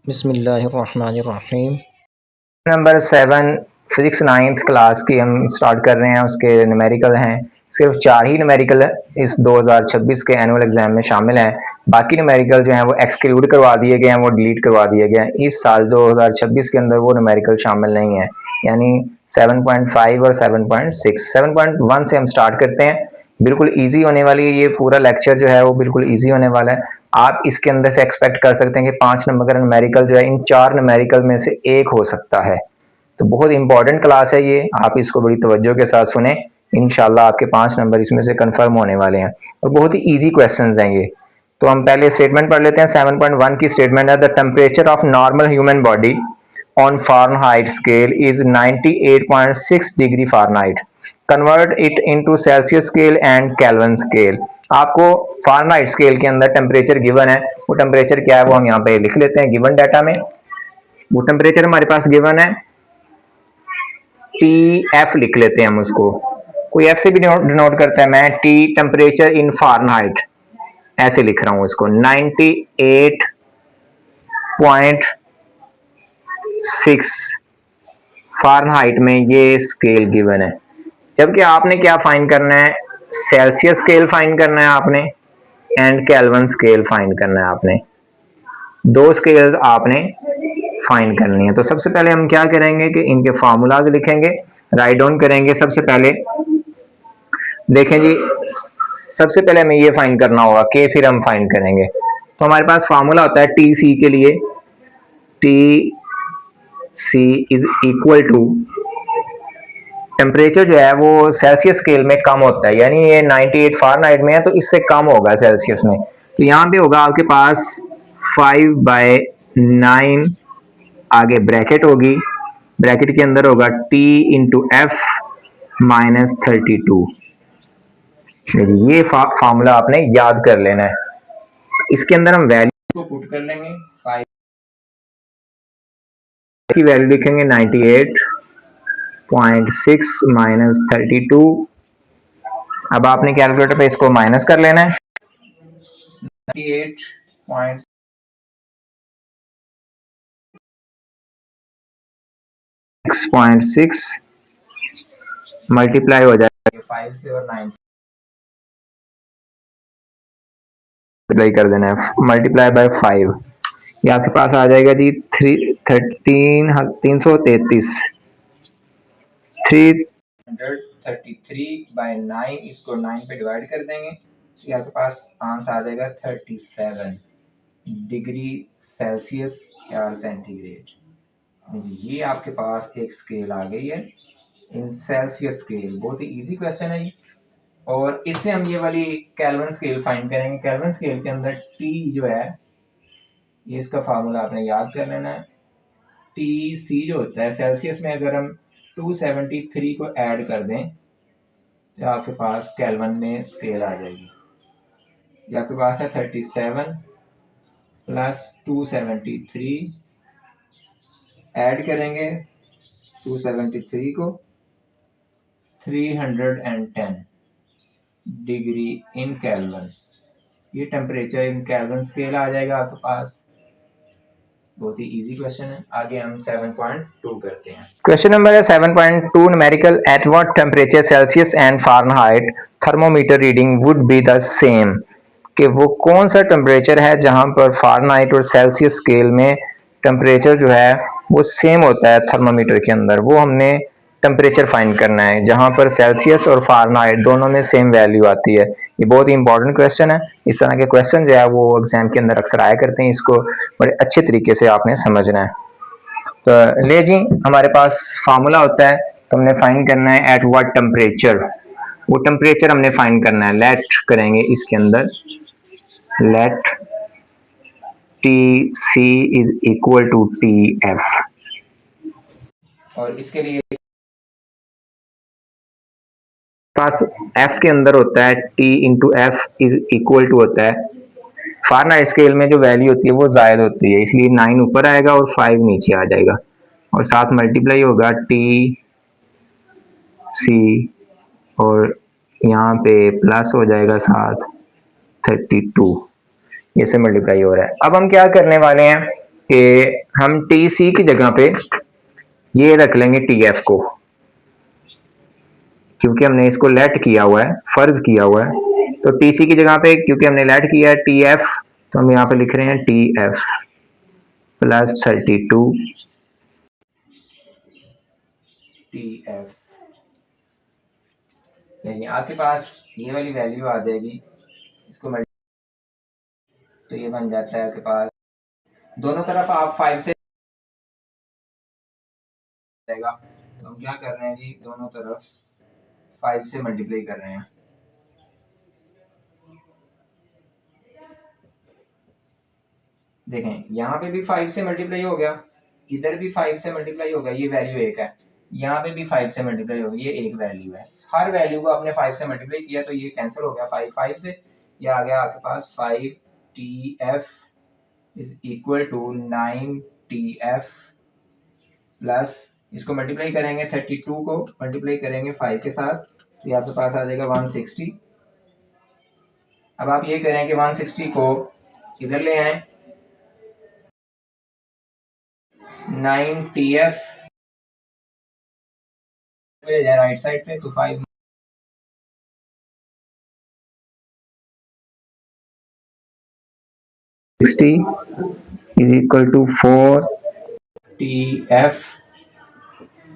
बिस्मिल्लाहिर्रहमानिर्रहीम। Number 7 physics 9th class की हम स्टार्ट कर रहे हैं। उसके न्यूमेरिकल हैं, सिर्फ 4 ही न्यूमेरिकल इस 2026 के एनुअल एग्जाम में शामिल हैं। बाकी न्यूमेरिकल जो हैं वो एक्सक्लूड करवा दिए गए हैं, वो डिलीट करवा दिए गए हैं। इस साल 2026 के अंदर वो न्यूमेरिकल शामिल नहीं है, यानी 7.5 और 7.6। 7.1 से हम स्टार्ट करते हैं। बिल्कुल ईजी होने वाली है, ये पूरा लेक्चर जो है वो बिल्कुल ईजी होने वाला है। आप इसके अंदर से एक्सपेक्ट कर सकते हैं कि 5 नंबर का न्यूमेरिकल जो है इन 4 न्यूमेरिकल में से एक हो सकता है। तो बहुत इंपॉर्टेंट क्लास है ये, आप इसको बड़ी तवज्जो के साथ सुने। इंशाल्लाह आपके 5 नंबर इसमें से कंफर्म होने वाले हैं और बहुत ही इजी क्वेश्चंस हैं ये। तो हम पहले स्टेटमेंट पढ़ लेते हैं। 7.1 की स्टेटमेंट है, the temperature of normal human body on Fahrenheit scale is 98.6 degree Fahrenheit. Convert it into Celsius scale and kelvin scale. आपको फारेनहाइट स्केल के अंदर टेम्परेचर गिवन है, वो टेम्परेचर क्या है वो हम यहाँ पे लिख लेते हैं गिवन डाटा में। वो टेम्परेचर हमारे पास गिवन है, टी एफ लिख लेते हैं हम उसको। कोई एफ से भी डिनोट करता है, मैं टी टेम्परेचर इन फारेनहाइट ऐसे लिख रहा हूं इसको। 98.6 फारेनहाइट में ये स्केल गिवन है। जबकि आपने क्या फाइंड करना है, सेल्सियस स्केल फाइंड करना है आपने एंड केल्विन स्केल फाइंड करना है आपने। दो स्केल्स आपने फाइंड करनी है। तो सबसे पहले हम क्या करेंगे कि इनके फार्मूलाज लिखेंगे, राइट डाउन करेंगे। सबसे पहले देखें जी, सबसे पहले हमें ये फाइंड करना होगा कि फिर हम फाइंड करेंगे। तो हमारे पास फार्मूला होता है टी सी के लिए, T C is equal to, temperature जो है वो सेल्सियस स्केल में कम होता है, यानी ये 98 फारेनहाइट में है तो इससे कम होगा सेल्सियस में। तो यहाँ पे होगा आपके पास 5/9, आगे ब्रैकेट होगी, ब्रैकेट के अंदर होगा T इंटू एफ माइनस 32। ये फार्मूला आपने याद कर लेना है। इसके अंदर हम वैल्यू को पुट कर लेंगे। 5 की वैल्यू लिखेंगे 98.6 माइनस 32। अब आपने कैलकुलेटर पे इसको माइनस कर लेना है। 98.6 मल्टीप्लाई हो जाएगा 5 से और 9 से मल्टीप्लाई कर देना है, मल्टीप्लाई बाय 5। ये आपके पास आ जाएगा जी 333 333/9, इसको 9 पे डिवाइड कर देंगे तो ये आपके पास आंसर आ जाएगा 37 डिग्री सेल्सियस या सेंटीग्रेड। ये आपके पास एक स्केल आ गई है इन सेल्सियस स्केल। बहुत ही इजी क्वेश्चन है ये। और इससे हम ये वाली केल्विन स्केल फाइंड करेंगे। केल्विन स्केल के अंदर टी जो है, ये इसका फार्मूला आपने याद कर लेना है। टी सी जो होता है सेल्सियस में, अगर हम 273 को ऐड कर दें तो आपके पास केल्विन में स्केल आ जाएगी। ये आपके पास है 37 प्लस 273, ऐड करेंगे 273 को, 310 डिग्री इन केल्विन। ये टेम्परेचर इन केल्विन स्केल आ जाएगा आपके पास। बहुत ही इजी क्वेश्चन है। आगे हम 7.2 करते हैं। क्वेश्चन नंबर है 7.2, numerical eight what temperature Celsius and Fahrenheit thermometer reading would be the same. कि वो कौन सा टेम्परेचर है जहां पर फारेनहाइट और सेल्सियस स्केल में टेम्परेचर जो है वो सेम होता है थर्मोमीटर के अंदर। वो हमने टेम्परेचर फाइंड करना है जहां पर सेल्सियस और फारेनहाइट दोनों में सेम वैल्यू आती है। ये बहुत ही इंपॉर्टेंट क्वेश्चन है। इस तरह के क्वेश्चन जो है वो एग्जाम के अंदर अक्सर आया करते हैं, इसको बड़े अच्छे तरीके से आपने समझना है। तो ले जी, हमारे पास फार्मूला होता है, तो हमने फाइंड करना है एट व्हाट टेम्परेचर। वो टेम्परेचर हमने फाइंड करना है। लेट करेंगे इसके अंदर, let T C is equal to T F. और इसके लिए पास एफ के अंदर होता है T into F is equal to होता है, फारेनहाइट स्केल में जो वैल्यू होती है वो जायद होती है, इसलिए 9 ऊपर आएगा और 5 नीचे आ जाएगा और साथ मल्टीप्लाई होगा टी सी और यहाँ पे प्लस हो जाएगा साथ 32। ये से मल्टीप्लाई हो रहा है। अब हम क्या करने वाले हैं, कि हम टी सी की जगह पे ये रख लेंगे टी एफ को, क्योंकि हमने इसको लेट किया हुआ है, फर्ज किया हुआ है। तो टी सी की जगह पे क्योंकि हमने लेट किया है टी एफ, तो हम यहाँ पे लिख रहे हैं T F plus 32 T F, यानी आपके पास ये वाली वैल्यू आ जाएगी। इसको तो ये बन जाता है आपके पास, दोनों तरफ आप 5 से जाएगा। तो हम क्या कर रहे हैं जी, दोनों तरफ 5 से मल्टीप्लाई कर रहे हैं। देखें यहाँ पे भी 5 से मल्टीप्लाई हो गया, इधर भी 5 से मल्टीप्लाई हो गया, ये वैल्यू एक है। यहाँ पे भी 5 से मल्टीप्लाई हो गई, ये एक वैल्यू है। हर वैल्यू को आपने 5 से मल्टीप्लाई किया तो ये कैंसिल हो गया 5 5 से। ये आ गया आपके पास 5 T F is equal to 9 T F plus, इसको मल्टीप्लाई करेंगे 32 को मल्टीप्लाई करेंगे 5 के साथ, तो ये आपके पास आ जाएगा 160। अब आप ये करें कि 160 को इधर ले आए, 9 टी एफ ले जाए राइट साइड पे, तो 5 60 is equal to 4 T F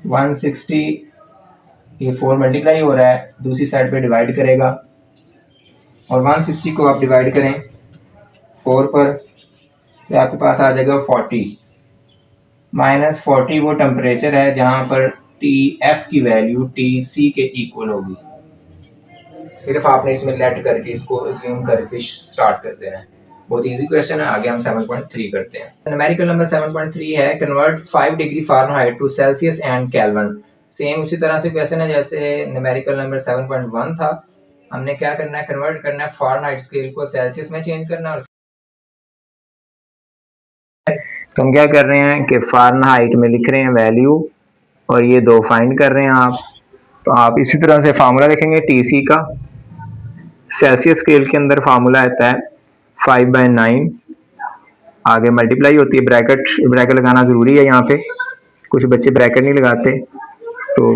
160, ये 4 मल्टीप्लाई हो रहा है, दूसरी साइड पे डिवाइड करेगा, और 160 को आप डिवाइड करें 4 पर, तो आपके पास आ जाएगा 40। -40 वो टेम्परेचर है जहां पर टी एफ की वैल्यू टी सी के इक्वल होगी। सिर्फ आपने इसमें लेट करके इसको अज्यूम करके स्टार्ट कर देना है। बहुत इजी क्वेश्चन है। आगे हम 7.3 करते हैं। न्यूमेरिकल नंबर 7.3 है, convert 5 degree Fahrenheit to Celsius and Kelvin. Same उसी तरह से क्वेश्चन है जैसे न्यूमेरिकल नंबर 7.1 था। हमने क्या करना है, कन्वर्ट करना है फ़ारेनहाइट स्केल को सेल्सियस में चेंज करना है। तो हम क्या कर रहे हैं कि फ़ारेनहाइट में लिख रहे हैं वैल्यू, और ये दो फाइंड कर रहे हैं आप। तो आप इसी तरह से फार्मूला लिखेंगे टीसी का। सेल्सियस स्केल के अंदर फार्मूला आता है 5/9, आगे मल्टीप्लाई होती है, ब्रैकेट ब्रैकेट लगाना ज़रूरी है यहाँ पे, कुछ बच्चे ब्रैकेट नहीं लगाते तो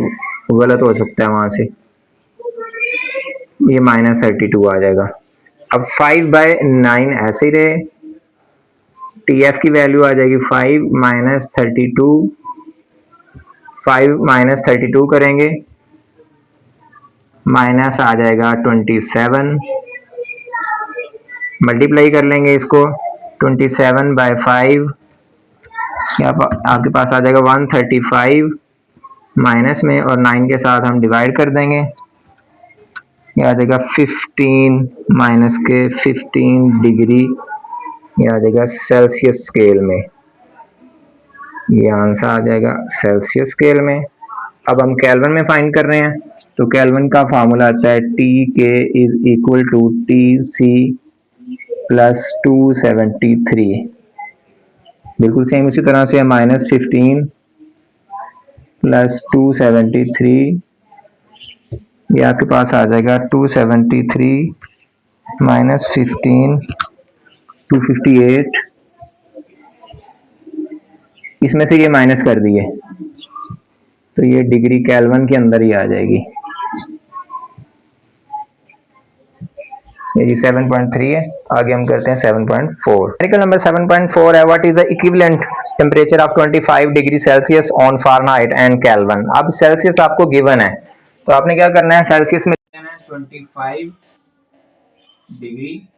गलत हो सकता है वहाँ से, ये -32 आ जाएगा। अब 5/9 ऐसे ही रहे, टी एफ की वैल्यू आ जाएगी 5 - 32, 5 - 32 करेंगे, माइनस आ जाएगा 27, मल्टीप्लाई कर लेंगे इसको 27/5, आपके पास आ जाएगा 135 माइनस में, और 9 के साथ हम डिवाइड कर देंगे, ये आ जाएगा 15 माइनस के 15 डिग्री, ये आ जाएगा सेल्सियस स्केल में, ये आंसर आ जाएगा सेल्सियस स्केल में। अब हम केल्विन में फाइंड कर रहे हैं, तो केल्विन का फार्मूला आता है T K is equal to T C plus 273, बिल्कुल सेम उसी तरह से -15 प्लस 273, ये आपके पास आ जाएगा 273 -15 258, इसमें से ये माइनस कर दिए तो ये डिग्री केल्विन के अंदर ही आ जाएगी। ये जी 7.3 है। आगे हम करते हैं 7.4। न्यूमेरिकल नंबर 7.4 है, what is the equivalent temperature of 25 degree Celsius on Fahrenheit and kelvin. अब सेल्सियस आपको गिवन है, तो आपने क्या करना है, सेल्सियस में 25 डिग्री,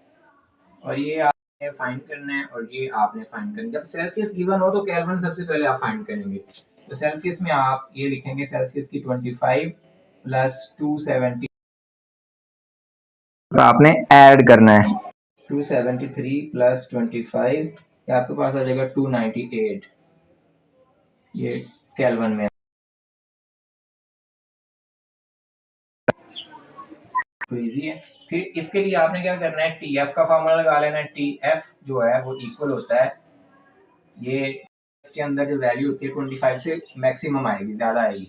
और ये आपने फाइंड करना है, और ये आपने फाइंड करना है। जब सेल्सियस गिवन हो तो केल्विन सबसे पहले आप फाइंड करेंगे। तो सेल्सियस में आप ये लिखेंगे, सेल्सियस की 25 प्लस 270, तो आपने ऐड करना है 273 प्लस 25, ये आपके पास आ जाएगा 298, ये केल्विन में तो इजी है। फिर इसके लिए आपने क्या करना है, टी एफ का फार्मूला लगा लेना है। टी एफ जो है वो इक्वल होता है, ये के अंदर जो वैल्यू होती है 25 से मैक्सिमम आएगी, ज़्यादा आएगी,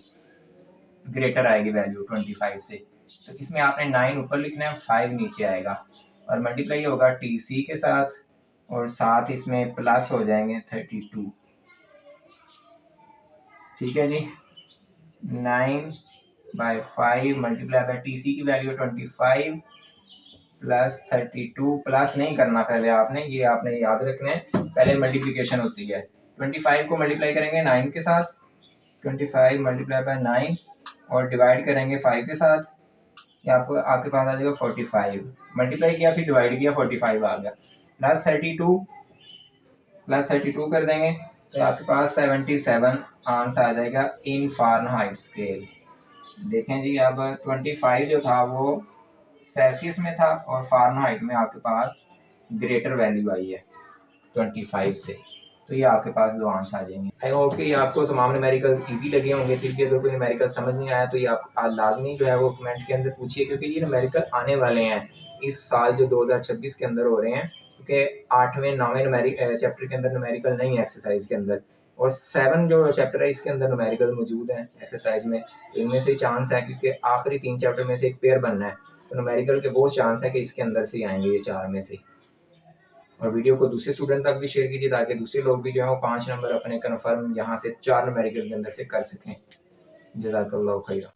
ग्रेटर आएगी वैल्यू 25 से, तो इसमें आपने 9 ऊपर लिखना है, 5 नीचे आएगा, और मल्टीप्लाई होगा टी सी के साथ, और साथ इसमें प्लस हो जाएंगे 32। ठीक है जी, 9/5 मल्टीप्लाई बाई TC की वैल्यू 25 प्लस 32। प्लस नहीं करना पहले आपने, ये आपने याद रखना है, पहले मल्टीप्लिकेशन होती है। 25 को मल्टीप्लाई करेंगे 9 के साथ, 25 मल्टीप्लाई बाई 9 और डिवाइड करेंगे 5 के साथ, ये आपको आपके पास आ जाएगा 45। मल्टीप्लाई किया फिर डिवाइड किया 45 आ गया। प्लस 32 कर देंगे तो आपके पास 77 आंसर आ जाएगा इन फ़ारेनहाइट स्केल। देखें जी, अब 25 जो था वो सेल्सियस में था और फ़ारेनहाइट में आपके पास ग्रेटर वैल्यू आई है 25 से, तो ये आपके पास दो आंसर आ जाएंगे। आई होप कि आपको तमाम न्यूमेरिकल्स इजी लगे होंगे। फिर भी अगर कोई न्यूमेरिकल समझ नहीं आया तो ये आप लाजमी जो है वो कमेंट के अंदर पूछिए, क्योंकि ये न्यूमेरिकल आने वाले हैं इस साल जो 2026 के अंदर हो रहे हैं, क्योंकि 8वें 9वें चैप्टर के अंदर न्यूमेरिकल नहीं है एक्सरसाइज के अंदर, और 7 जो चैप्टर है इसके अंदर न्यूमेरिकल मौजूद हैं एक्सरसाइज में। इनमें से चांस है, क्योंकि आखिरी 3 चैप्टर में से एक पेयर बनना है, तो न्यूमेरिकल के बहुत चांस है कि इसके अंदर से आएंगे ये 4 में से। और वीडियो को दूसरे स्टूडेंट तक भी शेयर कीजिए ताकि दूसरे लोग भी जो है वो 5 नंबर अपने कन्फर्म यहाँ से 4 न्यूमेरिकल के अंदर से कर सकें। जज़ाकल्लाहु खैर।